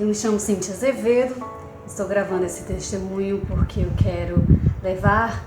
Eu me chamo Cíntia Azevedo, estou gravando esse testemunho porque eu quero levar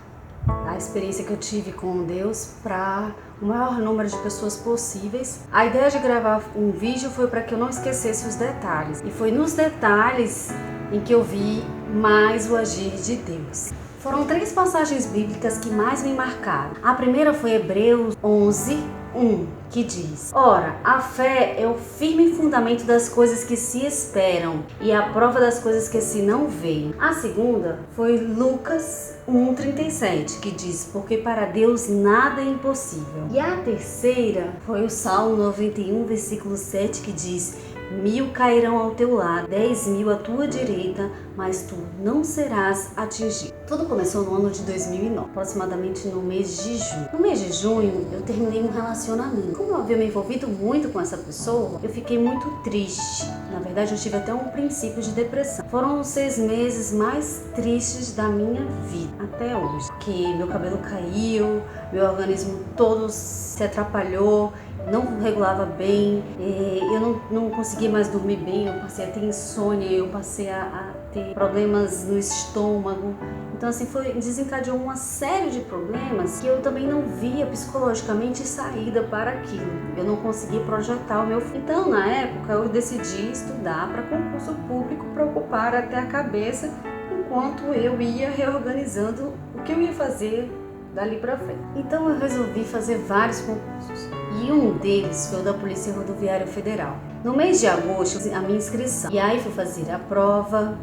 a experiência que eu tive com Deus para o maior número de pessoas possíveis. A ideia de gravar um vídeo foi para que eu não esquecesse os detalhes, e foi nos detalhes em que eu vi mais o agir de Deus. Foram 3 passagens bíblicas que mais me marcaram. A primeira foi Hebreus 11:1, que diz: Ora, a fé é o firme fundamento das coisas que se esperam e a prova das coisas que se não veem. A segunda foi Lucas 1:37, que diz: Porque para Deus nada é impossível. E a terceira foi o Salmo 91, versículo 7, que diz: 1000 cairão ao teu lado, 10.000 à tua direita, mas tu não serás atingido. Tudo começou no ano de 2009, aproximadamente no mês de junho. No mês de junho, eu terminei um relacionamento. Como eu havia me envolvido muito com essa pessoa, eu fiquei muito triste. Na verdade, eu tive até um princípio de depressão. Foram os 6 meses mais tristes da minha vida, até hoje. Porque meu cabelo caiu, meu organismo todo se atrapalhou, não regulava bem, eu não conseguia mais dormir bem, eu passei a ter insônia, eu passei a ter problemas no estômago. Então assim, desencadeou uma série de problemas que eu também não via psicologicamente saída para aquilo. Eu não conseguia projetar o meu futuro. Então na época eu decidi estudar para concurso público para ocupar até a cabeça, enquanto eu ia reorganizando o que eu ia fazer dali para frente. Então eu resolvi fazer vários concursos. E um deles foi o da Polícia Rodoviária Federal. No mês de agosto, a minha inscrição. E aí fui fazer a prova.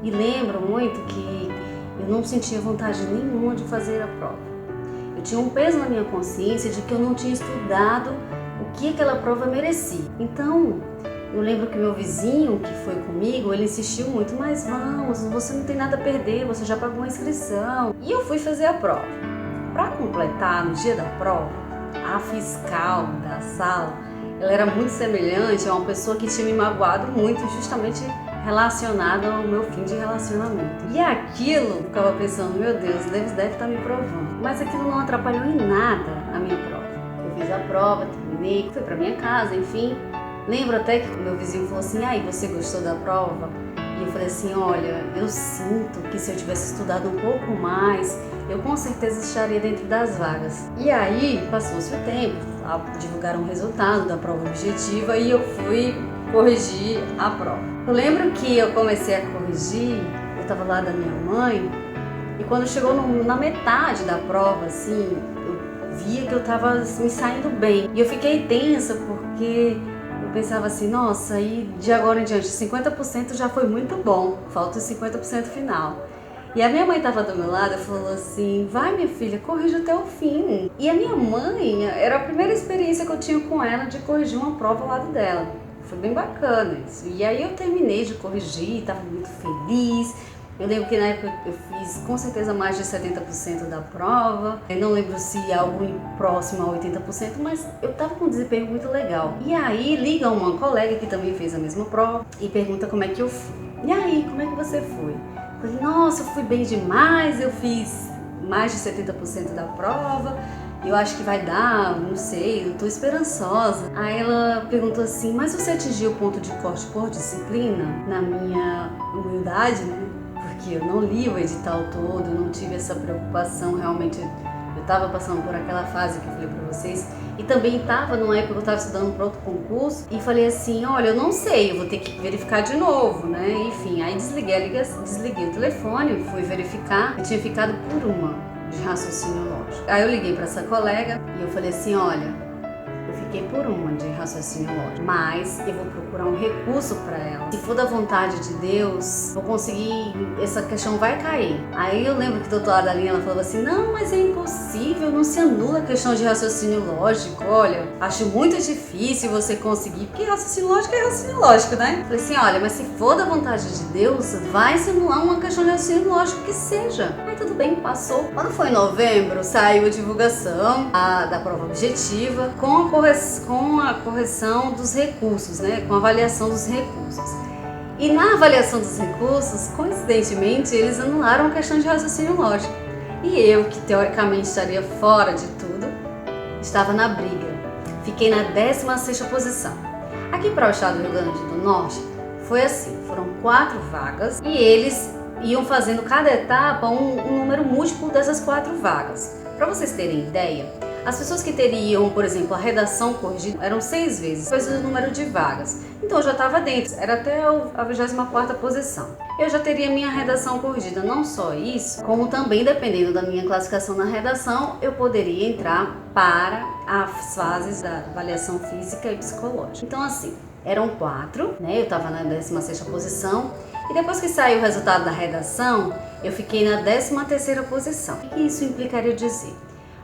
E lembro muito que eu não sentia vontade nenhuma de fazer a prova. Eu tinha um peso na minha consciência de que eu não tinha estudado o que aquela prova merecia. Então, eu lembro que meu vizinho, que foi comigo, ele insistiu muito: mas vamos, você não tem nada a perder, você já pagou a inscrição. E eu fui fazer a prova. Para completar, no dia da prova, a fiscal da sala, ela era muito semelhante a uma pessoa que tinha me magoado muito, justamente relacionada ao meu fim de relacionamento. E aquilo, eu ficava pensando: meu Deus, Deus deve estar me provando. Mas aquilo não atrapalhou em nada a minha prova. Eu fiz a prova, terminei, fui para minha casa, enfim. Lembro até que o meu vizinho falou assim: aí, você gostou da prova? E eu falei assim: olha, eu sinto que se eu tivesse estudado um pouco mais, eu com certeza estaria dentro das vagas. E aí, passou-se o tempo, divulgaram o resultado da prova objetiva e eu fui corrigir a prova. Eu lembro que eu comecei a corrigir, eu estava lá da minha mãe, e quando chegou na metade da prova, assim, eu via que eu estava me saindo bem. E eu fiquei tensa porque eu pensava assim: nossa, e de agora em diante, 50% já foi muito bom, falta os 50% final. E a minha mãe estava do meu lado e falou assim: vai, minha filha, corrija até o fim. E a minha mãe, era a primeira experiência que eu tinha com ela de corrigir uma prova ao lado dela. Foi bem bacana isso. E aí eu terminei de corrigir, estava muito feliz. Eu lembro que na época eu fiz com certeza mais de 70% da prova. Eu não lembro se algo próximo a 80%, mas eu estava com um desempenho muito legal. E aí liga uma colega que também fez a mesma prova e pergunta como é que eu fui. E aí, como é que você foi? Eu falei: nossa, eu fui bem demais, eu fiz mais de 70% da prova, eu acho que vai dar, não sei, eu tô esperançosa. Aí ela perguntou assim: mas você atingiu o ponto de corte por disciplina? Na minha humildade, né? Porque eu não li o edital todo, eu não tive essa preocupação, realmente eu estava passando por aquela fase que eu falei para vocês. E também estava numa época que eu estava estudando para outro concurso e falei assim: olha, eu não sei, eu vou ter que verificar de novo, né? Enfim, aí desliguei o telefone, fui verificar, eu tinha ficado por uma de raciocínio lógico. Aí eu liguei para essa colega e eu falei assim: olha, eu fiquei por uma de raciocínio lógico, mas eu vou procurar um recurso para ela. Se for da vontade de Deus, vou conseguir, essa questão vai cair. Aí eu lembro que do outro lado da linha ela falou assim: não, mas é impossível, não se anula a questão de raciocínio lógico. Olha, acho muito difícil você conseguir, porque raciocínio lógico é raciocínio lógico, né? Falei assim: olha, mas se for da vontade de Deus, vai se anular uma questão de raciocínio lógico que seja. Aí tudo bem, passou. Quando foi em novembro, saiu a divulgação da prova objetiva com a correção dos recursos, né? Com a avaliação dos recursos. E na avaliação dos recursos, coincidentemente, eles anularam a questão de raciocínio lógico. E eu, que teoricamente estaria fora de tudo, estava na briga. Fiquei na 16ª posição. Aqui para o estado do Rio Grande do Norte, Foi assim, foram 4 vagas e eles iam fazendo cada etapa um número múltiplo dessas 4 vagas. Para vocês terem ideia, as pessoas que teriam, por exemplo, a redação corrigida eram 6 vezes o número de vagas. Então eu já estava dentro, era até a 24ª posição. Eu já teria minha redação corrigida. Não só isso, como também, dependendo da minha classificação na redação, eu poderia entrar para as fases da avaliação física e psicológica. Então assim, eram 4, né? Eu estava na 16ª posição. E depois que saiu o resultado da redação, eu fiquei na 13ª posição. O que isso implicaria dizer?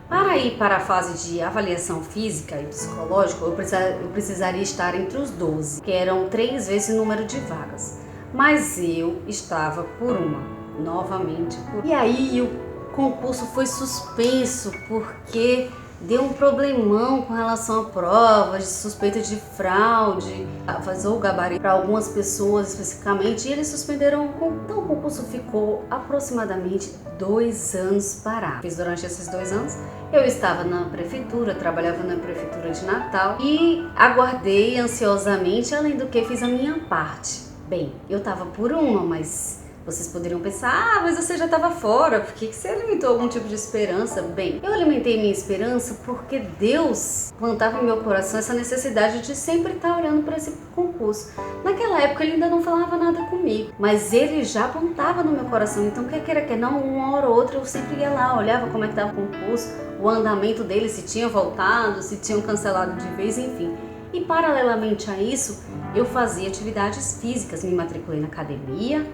Para ir para a fase de avaliação física e psicológica, eu precisaria estar entre os 12, que eram 3 vezes o número de vagas. Mas eu estava por uma, novamente por. E aí o concurso foi suspenso porque deu um problemão com relação a provas, de suspeita de fraude, vazou o gabarito para algumas pessoas especificamente, e eles suspenderam. Então o concurso ficou aproximadamente 2 anos parado. Fiz durante esses 2 anos, eu estava na prefeitura, trabalhava na prefeitura de Natal e aguardei ansiosamente, além do que fiz a minha parte. Bem, eu estava por uma, mas vocês poderiam pensar, mas você já estava fora, por que você alimentou algum tipo de esperança? Bem, eu alimentei minha esperança porque Deus plantava em meu coração essa necessidade de sempre estar olhando para esse concurso. Naquela época ele ainda não falava nada comigo, mas ele já plantava no meu coração, então quer queira que não, uma hora ou outra eu sempre ia lá, olhava como é que estava o concurso, o andamento dele, se tinha voltado, se tinham cancelado de vez, enfim. E paralelamente a isso, eu fazia atividades físicas, me matriculei na academia,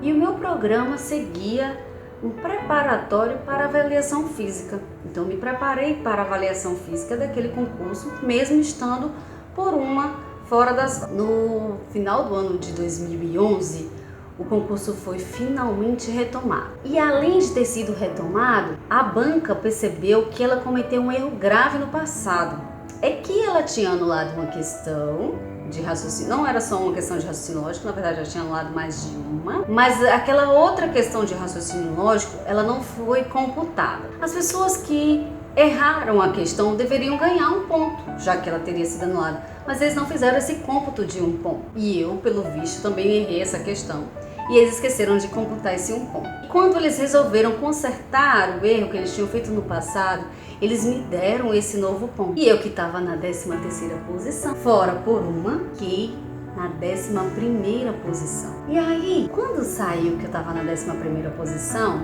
e o meu programa seguia um preparatório para avaliação física. Então me preparei para a avaliação física daquele concurso, mesmo estando por uma fora das... No final do ano de 2011, o concurso foi finalmente retomado. E além de ter sido retomado, a banca percebeu que ela cometeu um erro grave no passado. É que ela tinha anulado uma questão de raciocínio, não era só uma questão de raciocínio lógico, na verdade já tinha anulado mais de uma, mas aquela outra questão de raciocínio lógico, ela não foi computada. As pessoas que erraram a questão deveriam ganhar um ponto, já que ela teria sido anulada, mas eles não fizeram esse cômputo de um ponto. E eu, pelo visto, também errei essa questão. E eles esqueceram de computar esse um ponto. E quando eles resolveram consertar o erro que eles tinham feito no passado, eles me deram esse novo ponto. E eu que estava na 13ª posição, fora por uma, fiquei na 11ª posição. E aí, quando saiu que eu estava na 11ª posição,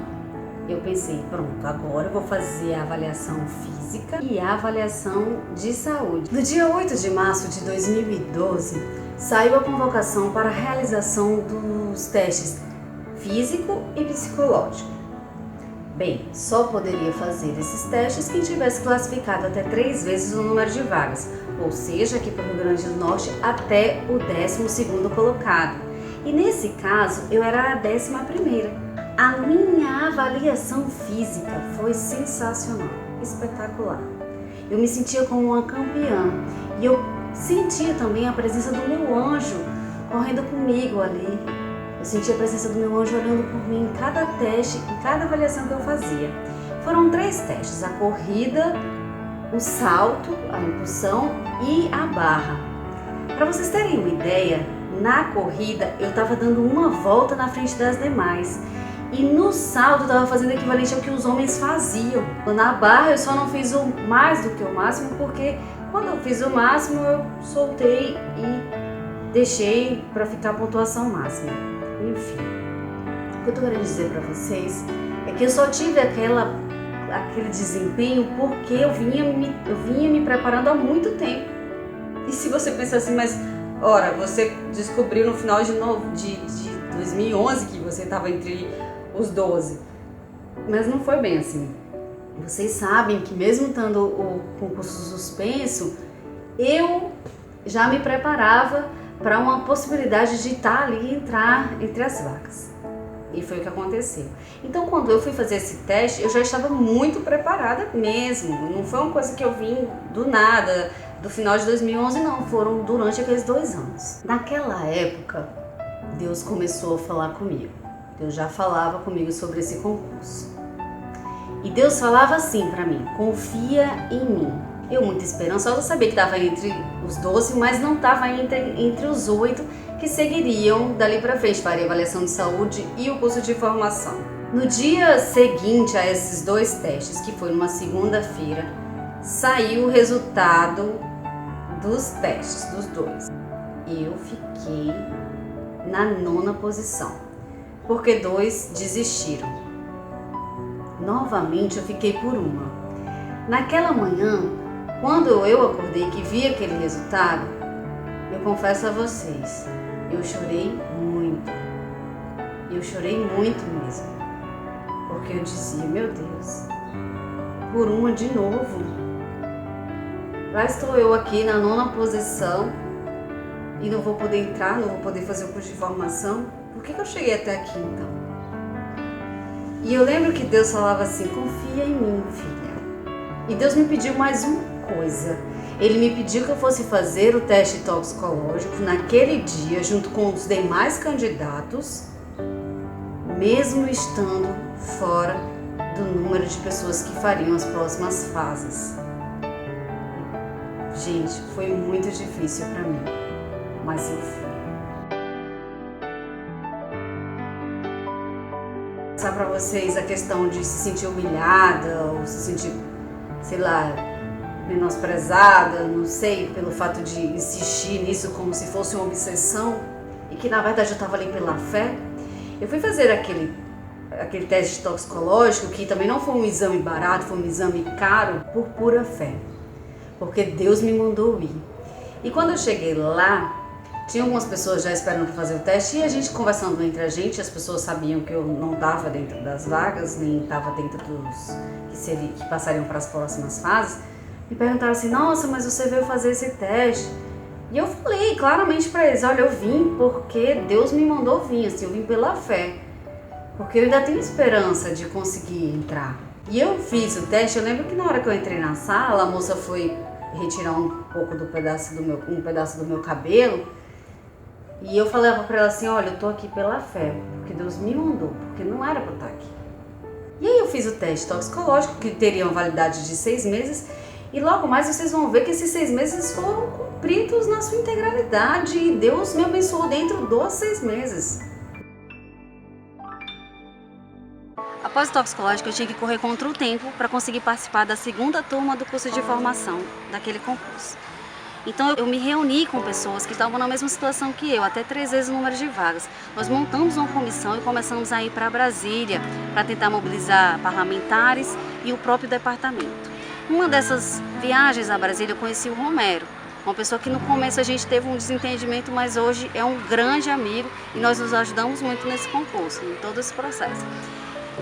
eu pensei, pronto, agora eu vou fazer a avaliação física e a avaliação de saúde. No dia 8 de março de 2012, saiu a convocação para a realização dos testes físico e psicológico. Bem, só poderia fazer esses testes quem tivesse classificado até 3 vezes o número de vagas, ou seja, aqui para o Rio Grande do Norte até o 12º colocado. E nesse caso, eu era a 11ª. A minha avaliação física foi sensacional, espetacular. Eu me sentia como uma campeã e eu sentia também a presença do meu anjo correndo comigo ali. Eu sentia a presença do meu anjo olhando por mim em cada teste, em cada avaliação que eu fazia. Foram 3 testes, a corrida, o salto, a impulsão e a barra. Para vocês terem uma ideia, na corrida eu estava dando uma volta na frente das demais. E no salto eu estava fazendo equivalente ao que os homens faziam. Na barra eu só não fiz o mais do que o máximo, porque quando eu fiz o máximo eu soltei e deixei para ficar a pontuação máxima. Enfim, o que eu tô querendo dizer para vocês é que eu só tive aquele desempenho porque eu vinha me preparando há muito tempo. E se você pensar assim, mas ora, você descobriu no final de 2011 que você estava entre os 12, mas não foi bem assim. Vocês sabem que mesmo estando o concurso suspenso, eu já me preparava para uma possibilidade de estar ali e entrar entre as vagas. E foi o que aconteceu. Então, quando eu fui fazer esse teste, eu já estava muito preparada mesmo. Não foi uma coisa que eu vim do nada, do final de 2011, não. Foram durante aqueles 2 anos. Naquela época, Deus começou a falar comigo. Deus já falava comigo sobre esse concurso. E Deus falava assim para mim: confia em mim. Eu, muito esperançosa, sabia que estava entre os 12, mas não estava entre os 8 que seguiriam dali para frente, faria avaliação de saúde e o curso de formação. No dia seguinte a esses 2 testes, que foi numa segunda-feira, saiu o resultado dos testes, dos 2. Eu fiquei na 9ª posição, porque 2 desistiram. Novamente eu fiquei por 1. Naquela manhã, quando eu acordei que vi aquele resultado, eu confesso a vocês, eu chorei muito. Eu chorei muito mesmo, porque eu dizia, meu Deus, por 1 de novo. Lá estou eu aqui na 9ª posição e não vou poder entrar, não vou poder fazer o curso de formação. Por que eu cheguei até aqui então? E eu lembro que Deus falava assim, confia em mim, filha. E Deus me pediu mais uma coisa. Ele me pediu que eu fosse fazer o teste toxicológico naquele dia, junto com os demais candidatos, mesmo estando fora do número de pessoas que fariam as próximas fases. Gente, foi muito difícil para mim, mas eu fui. Passar para vocês a questão de se sentir humilhada ou se sentir, sei lá, menosprezada, não sei, pelo fato de insistir nisso como se fosse uma obsessão e que na verdade eu estava ali pela fé. Eu fui fazer aquele teste toxicológico, que também não foi um exame barato, foi um exame caro, por pura fé, porque Deus me mandou ir. E quando eu cheguei lá, tinha algumas pessoas já esperando para fazer o teste e a gente conversando entre a gente, as pessoas sabiam que eu não estava dentro das vagas, nem estava dentro dos que passariam para as próximas fases. Me perguntaram assim, nossa, mas você veio fazer esse teste? E eu falei claramente para eles, olha, eu vim porque Deus me mandou vir, assim, eu vim pela fé, porque eu ainda tenho esperança de conseguir entrar. E eu fiz o teste, eu lembro que na hora que eu entrei na sala, a moça foi retirar um pouco um pedaço do meu cabelo, e eu falava para ela assim, olha, eu tô aqui pela fé, porque Deus me mandou, porque não era para eu estar aqui. E aí eu fiz o teste toxicológico, que teria uma validade de 6 meses, e logo mais vocês vão ver que esses 6 meses foram cumpridos na sua integralidade, e Deus me abençoou dentro dos 6 meses. Após o toxicológico, eu tinha que correr contra o tempo para conseguir participar da 2ª turma do curso de formação daquele concurso. Então eu me reuni com pessoas que estavam na mesma situação que eu, até 3 vezes o número de vagas. Nós montamos uma comissão e começamos a ir para Brasília para tentar mobilizar parlamentares e o próprio departamento. Uma dessas viagens a Brasília eu conheci o Romero, uma pessoa que no começo a gente teve um desentendimento, mas hoje é um grande amigo e nós nos ajudamos muito nesse concurso, em todo esse processo.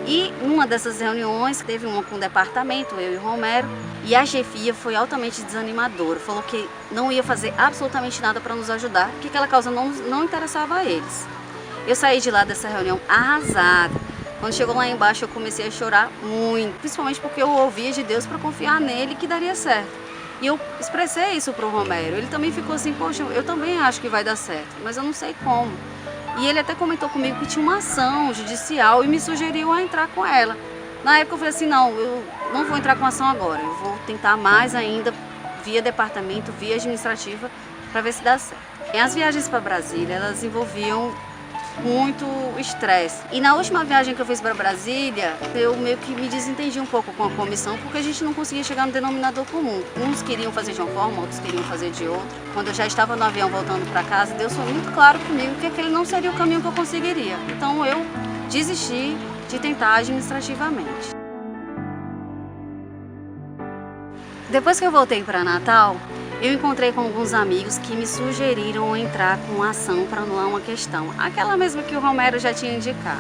E uma dessas reuniões, teve uma com o departamento, eu e o Romero, e a chefia foi altamente desanimadora, falou que não ia fazer absolutamente nada para nos ajudar, que aquela causa não interessava a eles. Eu saí de lá dessa reunião arrasada. Quando chegou lá embaixo eu comecei a chorar muito, principalmente porque eu ouvia de Deus para confiar nele que daria certo. E eu expressei isso para o Romero, ele também ficou assim, poxa, eu também acho que vai dar certo, mas eu não sei como. E ele até comentou comigo que tinha uma ação judicial e me sugeriu a entrar com ela. Na época eu falei assim, não, eu não vou entrar com ação agora, eu vou tentar mais ainda via departamento, via administrativa, para ver se dá certo. E as viagens para Brasília, elas envolviam muito estresse. E na última viagem que eu fiz para Brasília, eu meio que me desentendi um pouco com a comissão, porque a gente não conseguia chegar no denominador comum. Uns queriam fazer de uma forma, outros queriam fazer de outra. Quando eu já estava no avião voltando para casa, Deus foi muito claro comigo que aquele não seria o caminho que eu conseguiria. Então eu desisti de tentar administrativamente. Depois que eu voltei para Natal, eu encontrei com alguns amigos que me sugeriram entrar com uma ação para anular uma questão, aquela mesma que o Romero já tinha indicado.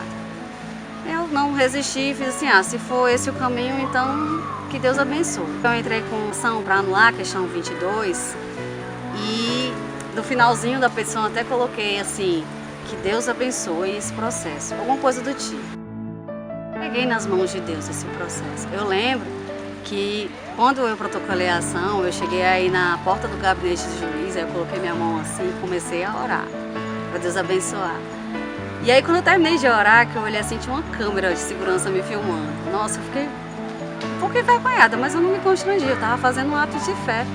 Eu não resisti e fiz assim, se for esse o caminho, então que Deus abençoe. Eu entrei com ação para anular a questão 22 e no finalzinho da petição até coloquei assim, que Deus abençoe esse processo, alguma coisa do tipo. Peguei nas mãos de Deus esse processo. Eu lembro que quando eu protocolei a ação, eu cheguei aí na porta do gabinete do juiz, aí eu coloquei minha mão assim e comecei a orar, para Deus abençoar. E aí quando eu terminei de orar, que eu olhei assim, tinha uma câmera de segurança me filmando. Nossa, eu fiquei um pouco envergonhada, mas eu não me constrangi, eu estava fazendo um ato de fé.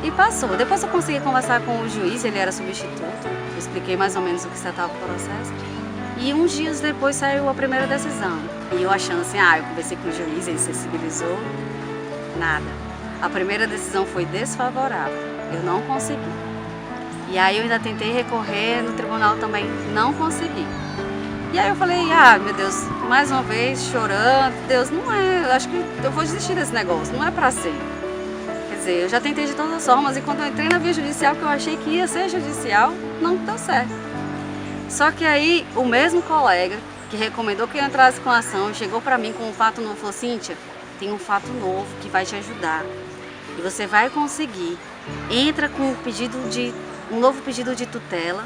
E passou. Depois eu consegui conversar com o juiz, ele era substituto, o expliquei mais ou menos o que estava o processo. E uns dias depois saiu a primeira decisão. E eu achando assim, eu conversei com o juiz, ele sensibilizou, nada. A primeira decisão foi desfavorável, eu não consegui. E aí eu ainda tentei recorrer no tribunal também, não consegui. E aí eu falei, meu Deus, mais uma vez chorando, Deus, não é, eu acho que eu vou desistir desse negócio, não é pra ser. Quer dizer, eu já tentei de todas as formas e quando eu entrei na via judicial, que eu achei que ia ser judicial, não deu certo. Só que aí o mesmo colega que recomendou que eu entrasse com a ação, chegou pra mim com um fato novo, falou, Cíntia, tem um fato novo que vai te ajudar e você vai conseguir. Entra com um novo pedido de tutela,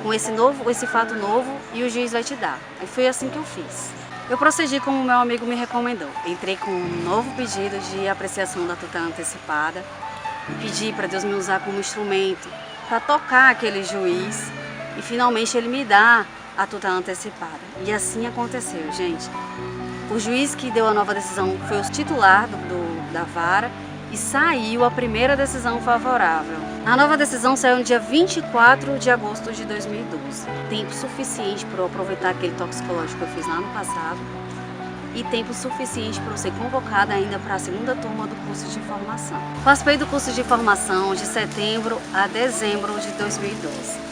com esse fato novo e o juiz vai te dar. Aí foi assim que eu fiz. Eu procedi como o meu amigo me recomendou. Entrei com um novo pedido de apreciação da tutela antecipada, pedi para Deus me usar como instrumento para tocar aquele juiz e finalmente ele me dá a tutela antecipada. E assim aconteceu, gente. O juiz que deu a nova decisão foi o titular da vara e saiu a primeira decisão favorável. A nova decisão saiu no dia 24 de agosto de 2012. Tempo suficiente para eu aproveitar aquele toxicológico que eu fiz lá no passado e tempo suficiente para eu ser convocada ainda para a segunda turma do curso de formação. Participei do curso de formação de setembro a dezembro de 2012.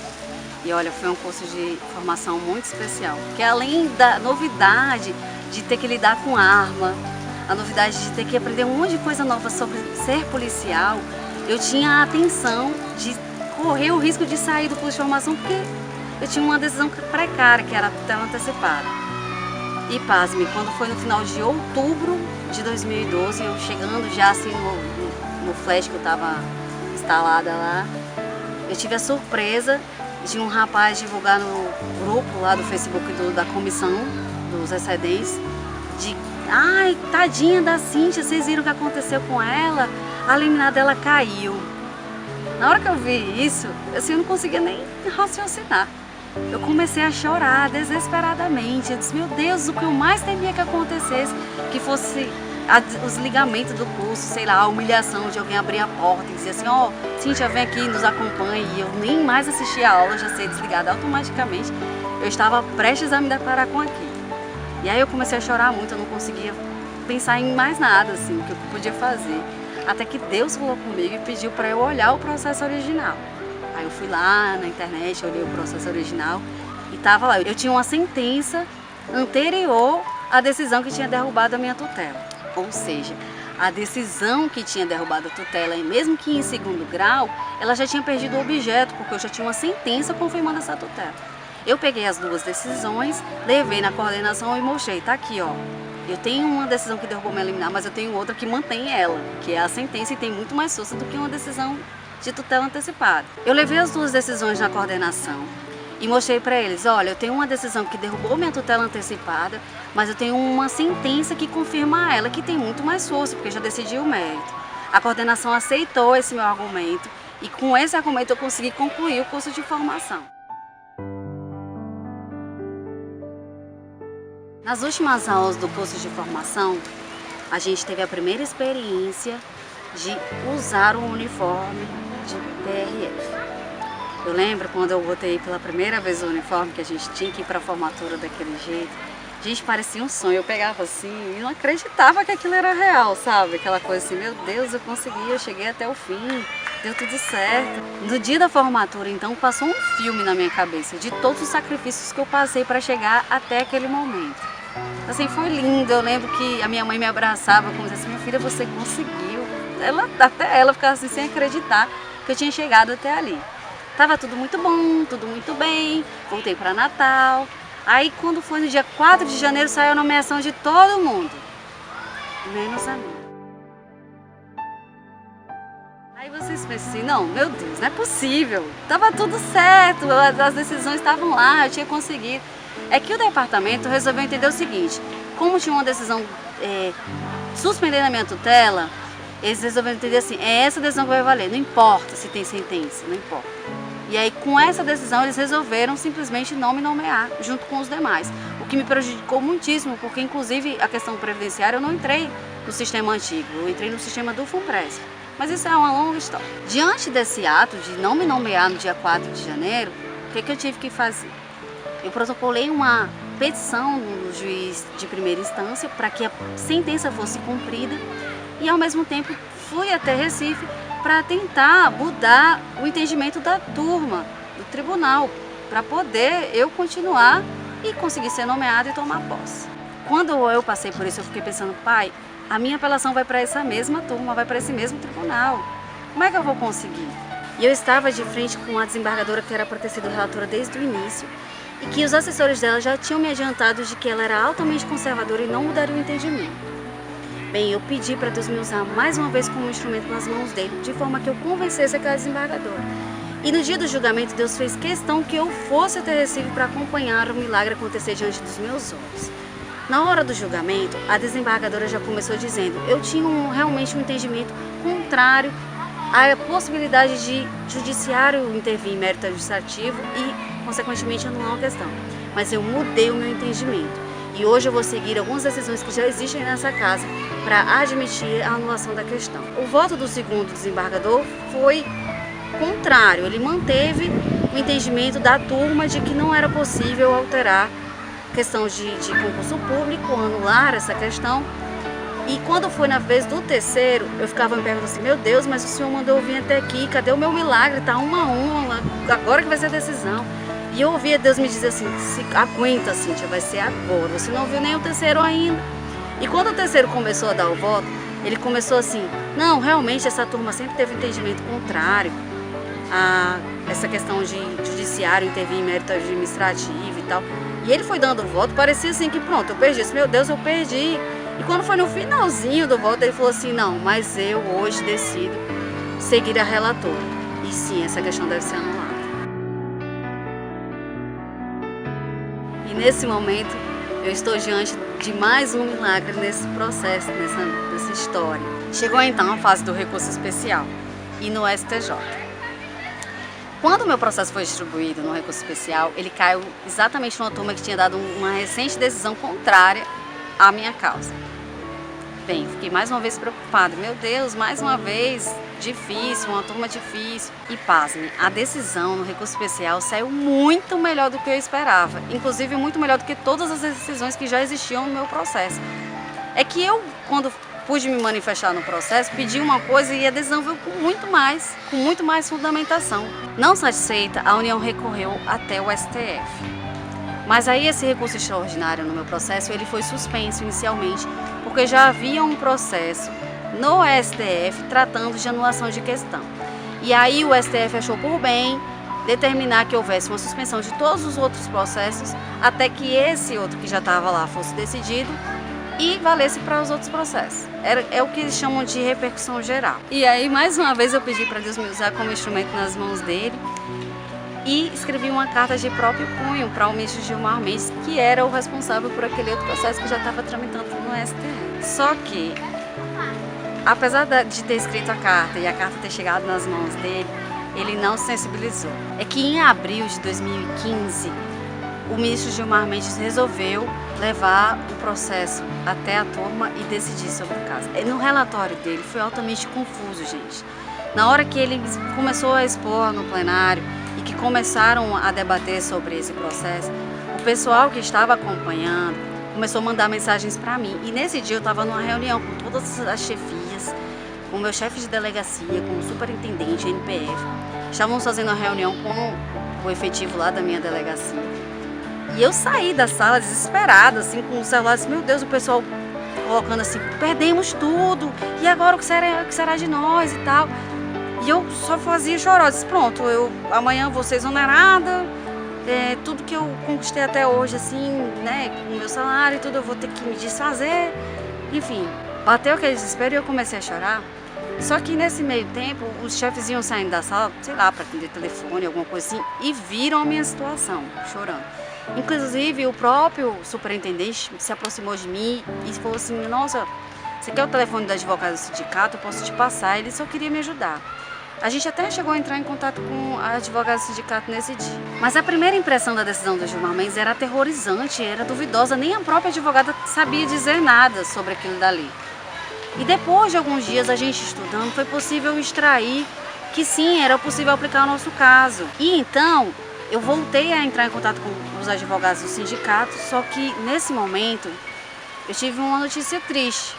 E olha, foi um curso de formação muito especial, porque além da novidade de ter que lidar com arma, a novidade de ter que aprender um monte de coisa nova sobre ser policial, eu tinha a atenção de correr o risco de sair do curso de formação, porque eu tinha uma decisão precária, que era a tutela antecipada. E pasme, quando foi no final de outubro de 2012, eu chegando já assim no flash que eu estava instalada lá, eu tive a surpresa de um rapaz divulgar no grupo lá do Facebook da comissão dos excedentes, de tadinha da Cíntia, vocês viram o que aconteceu com ela? A liminar dela caiu. Na hora que eu vi isso, assim, eu não conseguia nem raciocinar. Eu comecei a chorar desesperadamente. Eu disse, meu Deus, o que eu mais temia que acontecesse, que fosse os ligamentos do curso, sei lá, a humilhação de alguém abrir a porta e dizer assim, Cíntia, vem aqui, nos acompanhe. E eu nem mais assisti a aula, já sei desligada automaticamente. Eu estava prestes a me deparar com aquilo. E aí eu comecei a chorar muito, eu não conseguia pensar em mais nada, assim, o que eu podia fazer. Até que Deus falou comigo e pediu para eu olhar o processo original. Aí eu fui lá na internet, olhei o processo original e estava lá. Eu tinha uma sentença anterior à decisão que tinha derrubado a minha tutela. Ou seja, a decisão que tinha derrubado a tutela, e mesmo que em segundo grau, ela já tinha perdido o objeto, porque eu já tinha uma sentença confirmando essa tutela. Eu peguei as duas decisões, levei na coordenação e mostrei, tá aqui, ó. Eu tenho uma decisão que derrubou minha liminar, mas eu tenho outra que mantém ela, que é a sentença e tem muito mais força do que uma decisão de tutela antecipada. Eu levei as duas decisões na coordenação e mostrei para eles, olha, eu tenho uma decisão que derrubou minha tutela antecipada, mas eu tenho uma sentença que confirma ela, que tem muito mais força, porque eu já decidi o mérito. A coordenação aceitou esse meu argumento e com esse argumento eu consegui concluir o curso de formação. Nas últimas aulas do curso de formação, a gente teve a primeira experiência de usar o uniforme de PRF. Eu lembro quando eu botei pela primeira vez o uniforme, que a gente tinha que ir para a formatura daquele jeito. Gente, parecia um sonho. Eu pegava assim e não acreditava que aquilo era real, sabe? Aquela coisa assim, meu Deus, eu consegui, eu cheguei até o fim, deu tudo certo. No dia da formatura, então, passou um filme na minha cabeça de todos os sacrifícios que eu passei para chegar até aquele momento. Assim, foi lindo. Eu lembro que a minha mãe me abraçava como dizia assim, minha filha, você conseguiu. Até ela ficava assim, sem acreditar que eu tinha chegado até ali. Tava tudo muito bom, tudo muito bem, voltei para Natal. Aí quando foi no dia 4 de janeiro, saiu a nomeação de todo mundo, menos a mim. Aí vocês pensam assim, não, meu Deus, não é possível. Tava tudo certo, as decisões estavam lá, eu tinha conseguido. É que o departamento resolveu entender o seguinte, como tinha uma decisão suspendendo a minha tutela, eles resolveram entender assim, é essa decisão que vai valer, não importa se tem sentença, não importa. E aí, com essa decisão, eles resolveram simplesmente não me nomear junto com os demais. O que me prejudicou muitíssimo, porque inclusive a questão previdenciária eu não entrei no sistema antigo, eu entrei no sistema do FUNPRESP. Mas isso é uma longa história. Diante desse ato de não me nomear no dia 4 de janeiro, o que eu tive que fazer? Eu protocolei uma petição no juiz de primeira instância para que a sentença fosse cumprida e, ao mesmo tempo, fui até Recife para tentar mudar o entendimento da turma, do tribunal, para poder eu continuar e conseguir ser nomeada e tomar posse. Quando eu passei por isso, eu fiquei pensando, pai, a minha apelação vai para essa mesma turma, vai para esse mesmo tribunal. Como é que eu vou conseguir? E eu estava de frente com uma desembargadora que era para ter sido relatora desde o início e que os assessores dela já tinham me adiantado de que ela era altamente conservadora e não mudaria o entendimento. Bem, eu pedi para Deus me usar mais uma vez como instrumento nas mãos dele, de forma que eu convencesse aquela desembargadora. E no dia do julgamento, Deus fez questão que eu fosse até Recife para acompanhar o milagre acontecer diante dos meus olhos. Na hora do julgamento, a desembargadora já começou dizendo: eu tinha realmente um entendimento contrário à possibilidade de judiciário intervir em mérito administrativo e, consequentemente, anular a questão. Mas eu mudei o meu entendimento e hoje eu vou seguir algumas decisões que já existem nessa casa para admitir a anulação da questão. O voto do segundo desembargador foi contrário, ele manteve o entendimento da turma de que não era possível alterar questão de concurso público, anular essa questão. E quando foi na vez do terceiro, eu ficava me perguntando assim, meu Deus, mas o senhor mandou eu vir até aqui, cadê o meu milagre? Tá 1 a 1, agora que vai ser a decisão. E eu ouvia Deus me dizer assim, aguenta, Cíntia, vai ser agora, você não viu nem o terceiro ainda. E quando o terceiro começou a dar o voto, ele começou assim, não, realmente essa turma sempre teve entendimento contrário a essa questão de judiciário intervir em mérito administrativo e tal. E ele foi dando o voto, parecia assim que pronto, eu perdi. Meu Deus, eu perdi. E quando foi no finalzinho do voto, ele falou assim, não, mas eu hoje decido seguir a relatora. E sim, essa questão deve ser anulada. E nesse momento, eu estou diante de mais um milagre nesse processo, nessa história. Chegou então a fase do recurso especial e no STJ. Quando o meu processo foi distribuído no recurso especial, ele caiu exatamente numa turma que tinha dado uma recente decisão contrária à minha causa. Bem, fiquei mais uma vez preocupada. Meu Deus, mais uma vez, difícil, uma turma difícil. E pasme, a decisão no recurso especial saiu muito melhor do que eu esperava. Inclusive, muito melhor do que todas as decisões que já existiam no meu processo. É que eu, quando pude me manifestar no processo, pedi uma coisa e a decisão veio com muito mais fundamentação. Não satisfeita, a União recorreu até o STF. Mas aí esse recurso extraordinário no meu processo, ele foi suspenso inicialmente, porque já havia um processo no STF tratando de anulação de questão. E aí o STF achou por bem determinar que houvesse uma suspensão de todos os outros processos, até que esse outro que já estava lá fosse decidido e valesse para os outros processos. É o que eles chamam de repercussão geral. E aí, mais uma vez, eu pedi para Deus me usar como instrumento nas mãos dele e escrevi uma carta de próprio punho para o ministro Gilmar Mendes, que era o responsável por aquele outro processo que já estava tramitando no STF. Só que, apesar de ter escrito a carta e a carta ter chegado nas mãos dele, ele não se sensibilizou. É que em abril de 2015, o ministro Gilmar Mendes resolveu levar o processo até a turma e decidir sobre o caso. No relatório dele foi altamente confuso, gente. Na hora que ele começou a expor no plenário e que começaram a debater sobre esse processo, o pessoal que estava acompanhando começou a mandar mensagens para mim. E nesse dia eu estava numa reunião com todas as chefias, com o meu chefe de delegacia, com o superintendente, NPF. Estávamos fazendo uma reunião com o efetivo lá da minha delegacia. E eu saí da sala desesperada, assim, com o celular, assim, meu Deus, o pessoal colocando assim, perdemos tudo, e agora o que será de nós e tal. E eu só fazia chorar, eu disse, pronto, amanhã vou ser exonerada, tudo que eu conquistei até hoje, assim, né, com o meu salário e tudo, eu vou ter que me desfazer. Enfim, bateu aquele desespero e eu comecei a chorar. Só que nesse meio tempo, os chefes iam saindo da sala, sei lá, para atender telefone, alguma coisa assim, e viram a minha situação, chorando. Inclusive, o próprio superintendente se aproximou de mim e falou assim, nossa, você quer o telefone do advogado do sindicato? Eu posso te passar. Ele só queria me ajudar. A gente até chegou a entrar em contato com a advogada do sindicato nesse dia. Mas a primeira impressão da decisão do Gilmar Mendes era aterrorizante, era duvidosa. Nem a própria advogada sabia dizer nada sobre aquilo dali. E depois de alguns dias a gente estudando, foi possível extrair que sim, era possível aplicar o nosso caso. E então, eu voltei a entrar em contato com os advogados do sindicato, só que nesse momento eu tive uma notícia triste,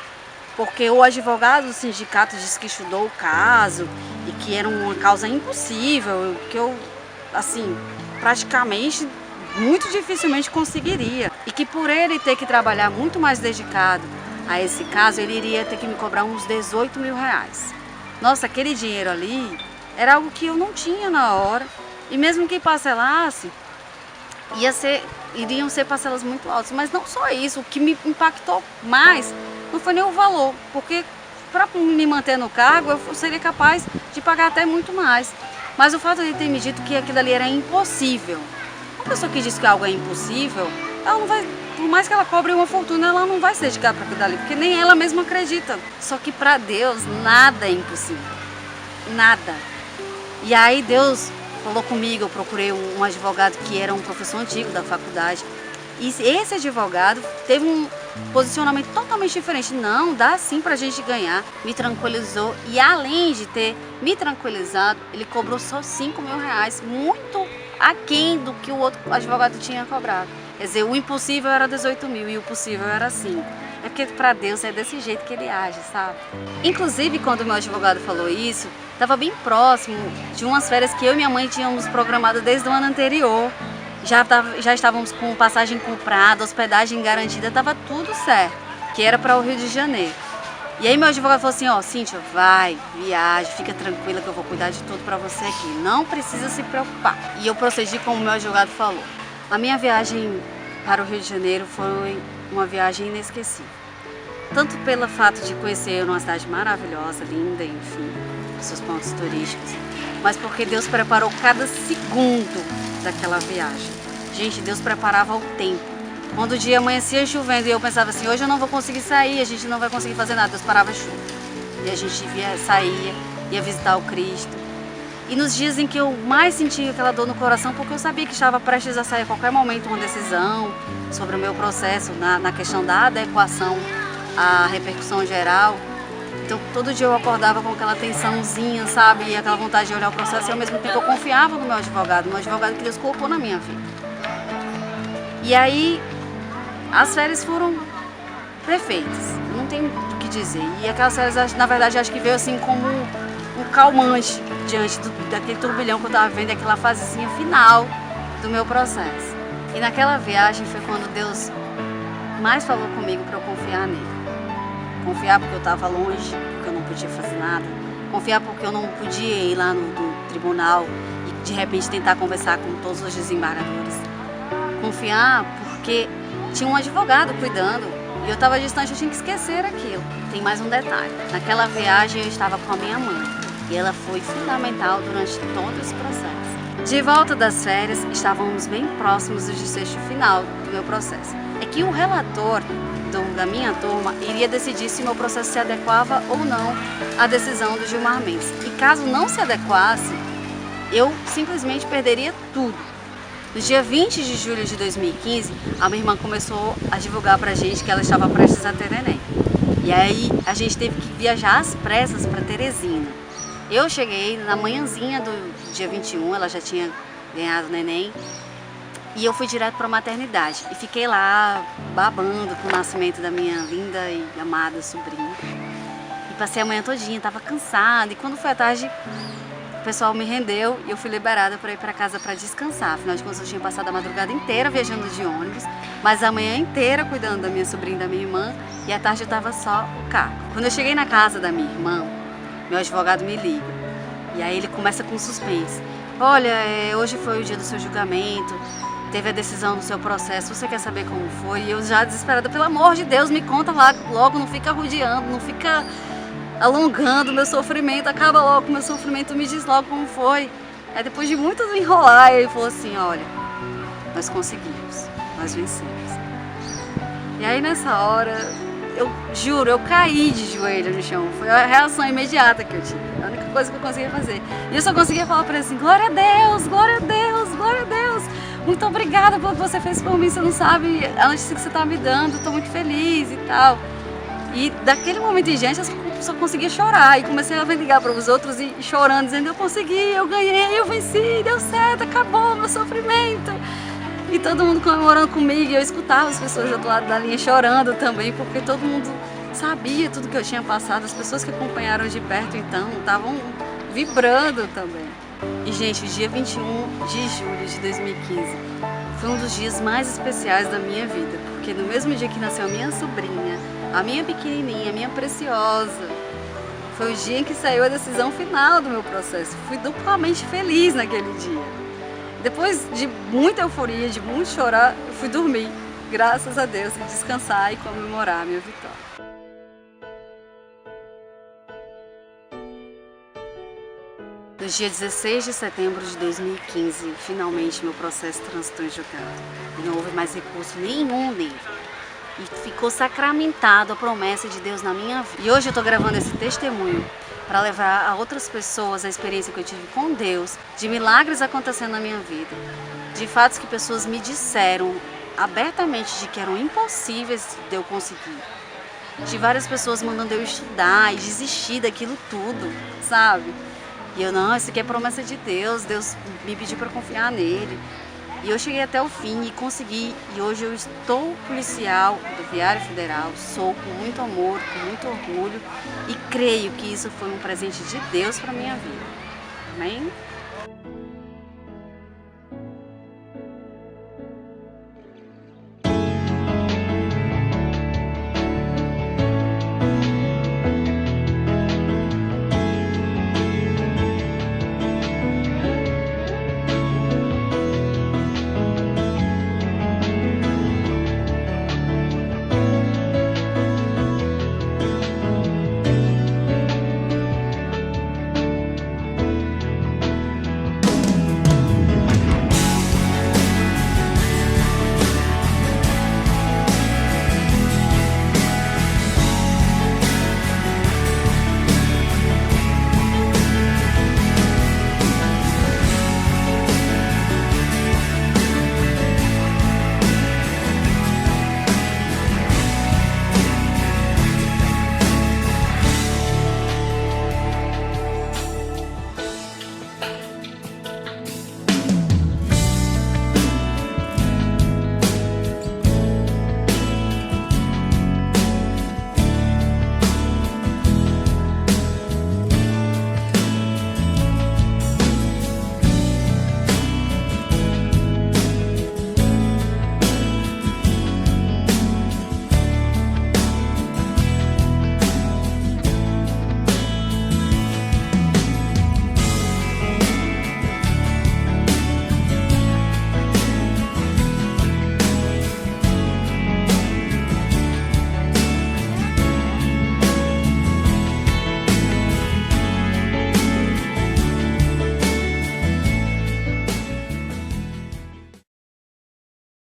porque o advogado do sindicato disse que estudou o caso e que era uma causa impossível, que eu, assim, praticamente, muito dificilmente conseguiria. E que por ele ter que trabalhar muito mais dedicado a esse caso, ele iria ter que me cobrar uns 18 mil reais. Nossa, aquele dinheiro ali era algo que eu não tinha na hora. E mesmo que parcelasse, iriam ser parcelas muito altas. Mas não só isso, o que me impactou mais não foi nem o valor, porque para me manter no cargo eu seria capaz de pagar até muito mais. Mas o fato de ter me dito que aquilo ali era impossível. Uma pessoa que diz que algo é impossível, ela não vai, por mais que ela cobre uma fortuna, ela não vai se dedicar para aquilo ali, porque nem ela mesma acredita. Só que para Deus nada é impossível, nada. E aí Deus falou comigo, eu procurei um advogado que era um professor antigo da faculdade. E esse advogado teve um posicionamento totalmente diferente. Não, dá sim pra gente ganhar. Me tranquilizou e além de ter me tranquilizado, ele cobrou só 5 mil reais, muito aquém do que o outro advogado tinha cobrado. Quer dizer, o impossível era 18 mil e o possível era 5. É porque para Deus é desse jeito que ele age, sabe? Inclusive, quando o meu advogado falou isso, estava bem próximo de umas férias que eu e minha mãe tínhamos programado desde o ano anterior. Já estávamos com passagem comprada, hospedagem garantida, estava tudo certo, que era para o Rio de Janeiro. E aí meu advogado falou assim, ó, Cíntia, vai, viaja, fica tranquila que eu vou cuidar de tudo para você aqui, não precisa se preocupar. E eu procedi como o meu advogado falou. A minha viagem para o Rio de Janeiro foi uma viagem inesquecível. Tanto pelo fato de conhecer uma cidade maravilhosa, linda, enfim, seus pontos turísticos, mas porque Deus preparou cada segundo daquela viagem. Gente, Deus preparava o tempo. Quando o dia amanhecia chovendo e eu pensava assim, hoje eu não vou conseguir sair, a gente não vai conseguir fazer nada, Deus parava a chuva. E a gente saía, ia visitar o Cristo. E nos dias em que eu mais sentia aquela dor no coração, porque eu sabia que estava prestes a sair a qualquer momento uma decisão sobre o meu processo, na questão da adequação à repercussão geral. Então, todo dia eu acordava com aquela tensãozinha, sabe? E aquela vontade de olhar o processo e ao mesmo tempo eu confiava no meu advogado que Deus colocou na minha vida. E aí, as férias foram perfeitas, não tem o que dizer. E aquelas férias, na verdade, acho que veio assim como um calmante diante daquele turbilhão que eu estava vendo, aquela fasezinha final do meu processo. E naquela viagem foi quando Deus mais falou comigo para eu confiar nele. Confiar porque eu estava longe, porque eu não podia fazer nada. Confiar porque eu não podia ir lá no tribunal e de repente tentar conversar com todos os desembargadores. Confiar porque tinha um advogado cuidando e eu estava distante, eu tinha que esquecer aquilo. Tem mais um detalhe. Naquela viagem eu estava com a minha mãe e ela foi fundamental durante todo esse processo. De volta das férias, estávamos bem próximos do desfecho final do meu processo. É que o relator da minha turma iria decidir se meu processo se adequava ou não à decisão do Gilmar Mendes. E caso não se adequasse, eu simplesmente perderia tudo. No dia 20 de julho de 2015, a minha irmã começou a divulgar pra gente que ela estava prestes a ter neném. E aí a gente teve que viajar às pressas para Teresina. Eu cheguei na manhãzinha do dia 21, ela já tinha ganhado neném. E eu fui direto para a maternidade e fiquei lá babando com o nascimento da minha linda e amada sobrinha. E passei a manhã todinha, estava cansada. E quando foi à tarde, o pessoal me rendeu e eu fui liberada para ir para casa para descansar. Afinal de contas, eu tinha passado a madrugada inteira viajando de ônibus, mas a manhã inteira cuidando da minha sobrinha e da minha irmã. E à tarde eu estava só o carro. Quando eu cheguei na casa da minha irmã, meu advogado me liga. E aí ele começa com suspense. Olha, hoje foi o dia do seu julgamento. Teve a decisão do seu processo, você quer saber como foi? E eu já desesperada, pelo amor de Deus, me conta lá logo, não fica rodeando, não fica alongando o meu sofrimento, acaba logo com o meu sofrimento, me diz logo como foi. Aí depois de muito enrolar, ele falou assim, olha, nós conseguimos, nós vencemos. E aí nessa hora, eu juro, eu caí de joelho no chão, foi a reação imediata que eu tive, a única coisa que eu conseguia fazer. E eu só conseguia falar para ele assim, glória a Deus, glória a Deus, glória a Deus. Muito obrigada pelo que você fez por mim, você não sabe a notícia que você está me dando, estou muito feliz e tal. E daquele momento em diante eu só conseguia chorar e comecei a ligar para os outros e chorando, dizendo eu consegui, eu ganhei, eu venci, deu certo, acabou, meu sofrimento. E todo mundo comemorando comigo, e eu escutava as pessoas do outro lado da linha chorando também, porque todo mundo sabia tudo que eu tinha passado, as pessoas que acompanharam de perto então estavam vibrando também. E gente, o dia 21 de julho de 2015 foi um dos dias mais especiais da minha vida, porque no mesmo dia que nasceu a minha sobrinha, a minha pequenininha, a minha preciosa, foi o dia em que saiu a decisão final do meu processo. Fui duplamente feliz naquele dia. Depois de muita euforia, de muito chorar, eu fui dormir, graças a Deus, e descansar e comemorar a minha vitória. No dia 16 de setembro de 2015, finalmente meu processo transitou em julgado. E não houve mais recurso nenhum nele. E ficou sacramentado a promessa de Deus na minha vida. E hoje eu estou gravando esse testemunho para levar a outras pessoas a experiência que eu tive com Deus, de milagres acontecendo na minha vida, de fatos que pessoas me disseram abertamente de que eram impossíveis de eu conseguir, de várias pessoas mandando eu estudar e desistir daquilo tudo, sabe? E eu, não, isso aqui é promessa de Deus, Deus me pediu para confiar nele. E eu cheguei até o fim e consegui, e hoje eu estou policial rodoviário federal, sou com muito amor, com muito orgulho, e creio que isso foi um presente de Deus para minha vida. Amém?